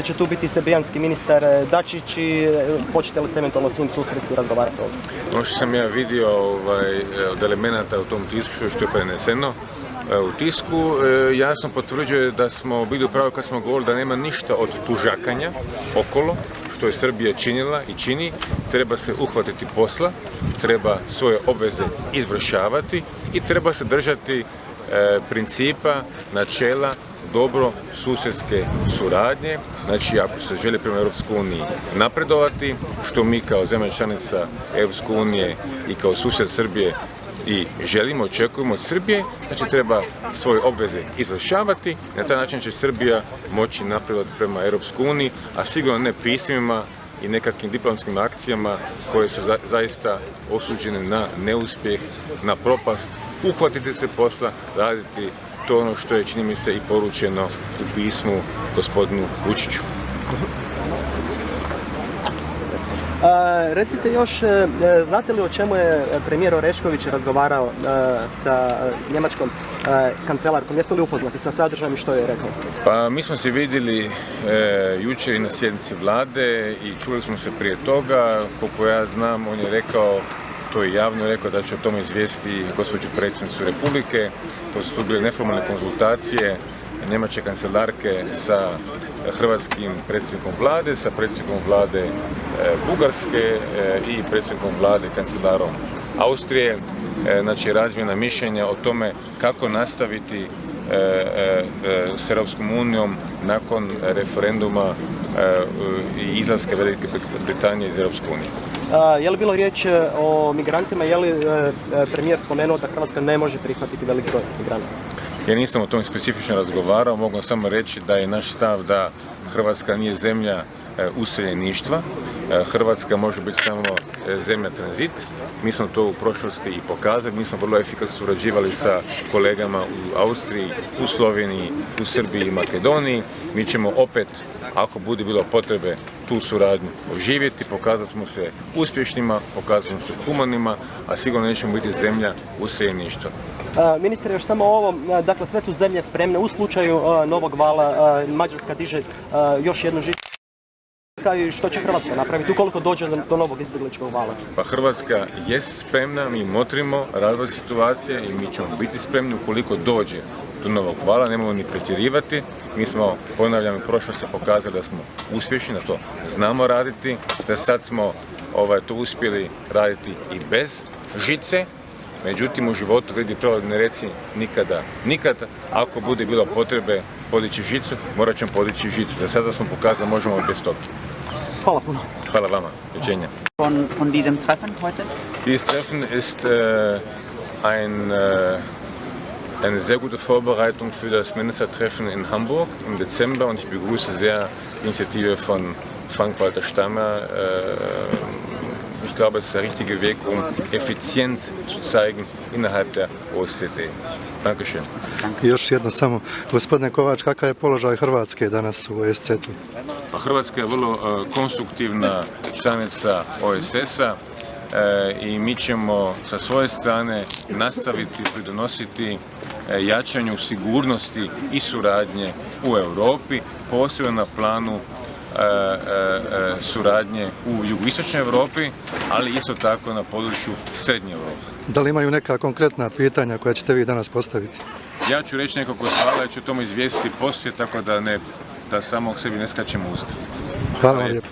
će tu biti srbijanski ministar Dačić i počete li se eventualno s njim susresti i razgovarati ovdje? Ono što sam ja vidio od elemenata u tom tisku što je preneseno u tisku, jasno potvrđuje da smo bili u pravu kad smo govorili da nema ništa od tužakanja okolo, što je Srbija činila i čini. Treba se uhvatiti posla, treba svoje obveze izvršavati i treba se držati principa, načela dobro susjedske suradnje. Znači, ako se želi prema Europskoj uniji napredovati, što mi kao zemlja članica Europske unije i kao susjed Srbije i želimo, očekujemo od Srbije, znači treba svoje obveze izvršavati. Na taj način će Srbija moći napredovati prema Europskoj uniji, a sigurno ne pismima i nekakvim diplomatskim akcijama koje su zaista osuđene na neuspjeh, na propast. Uhvatiti se posla, raditi to ono što je, čini mi se, i poručeno u pismu gospodinu Vučiću. Recite još, znate li o čemu je premijer Orešković razgovarao sa njemačkom kancelarkom? Jeste li upoznati sa sadržajem i što je rekao? Pa mi smo se vidjeli jučer i na sjednici vlade i čuli smo se prije toga. Koliko ja znam, on je rekao, to je javno rekao, da će o tome izvijestiti gospođu predsjednicu Republike. To su bile neformalne konzultacije njemačke kancelarke sa hrvatskim predsjednikom vlade, sa predsjednikom vlade Bugarske i predsjednikom vlade kancelarom Austrije. Znači, razmjena mišljenja o tome kako nastaviti s Europskom unijom nakon referenduma i izlaska Velike Britanije iz Europske unije. Je li bilo riječ o migrantima? Je li premijer spomenuo da Hrvatska ne može prihvatiti velik broj migranata? Ja nisam o tome specifično razgovarao, mogu samo reći da je naš stav da Hrvatska nije zemlja useljeništva. Hrvatska može biti samo zemlja tranzit. Mi smo to u prošlosti i pokazali, mi smo vrlo efikasno surađivali sa kolegama u Austriji, u Sloveniji, u Srbiji i Makedoniji. Mi ćemo opet, ako bude bilo potrebe, tu suradnju oživjeti. Pokazali smo se uspješnima, pokazali smo se humanima, a sigurno nećemo biti zemlja useljeništva. Ministre, još samo ovo, dakle sve su zemlje spremne u slučaju novog vala, Mađarska diže još jednu žicu. Što će Hrvatska napraviti ukoliko dođe do novog izbjegličkog vala? Pa Hrvatska jest spremna, mi motrimo razvoj situacije i mi ćemo biti spremni ukoliko dođe do novog vala, nemamo ni pretjerivati. Mi smo, ponavljam, u prošlosti pokazali da smo uspješni, da to znamo raditi, da sad smo to uspjeli raditi i bez žice. Međutim, u životu vidi pravo ne reci nikada. Nikada, ako bude bilo potrebe podići žicu, morat ćemo podići žicu. Za sada smo pokazali da možemo i bez toga. Hvala puno. Hvala vama. Doviđenja. Von diesem Treffen heute? Dieses Treffen ist eine sehr gute Vorbereitung für das Ministertreffen in Hamburg im Dezember und ich begrüße sehr die Initiative von Frank-Walter Steinmeier. Ich glaube, es ist der richtige Weg, Effizienz zu zeigen innerhalb der OSCE. Dankeschön. I još jedno samo, gospodine Kovač, kakav je položaj Hrvatske danas u OSCE-u? Pa Hrvatska je vrlo konstruktivna članica OSS-a i mi ćemo sa svoje strane nastaviti pridonositi jačanju sigurnosti i suradnje u Europi, posebno na planu suradnje u jugoistočnoj Europi, ali isto tako na području srednje Europe. Da li imaju neka konkretna pitanja koja ćete vi danas postaviti? Ja ću reći nekoliko stvari, ja ću o tome izvijestiti poslije, tako da samo sebi ne skačemo u usta. Hvala vam lijepo.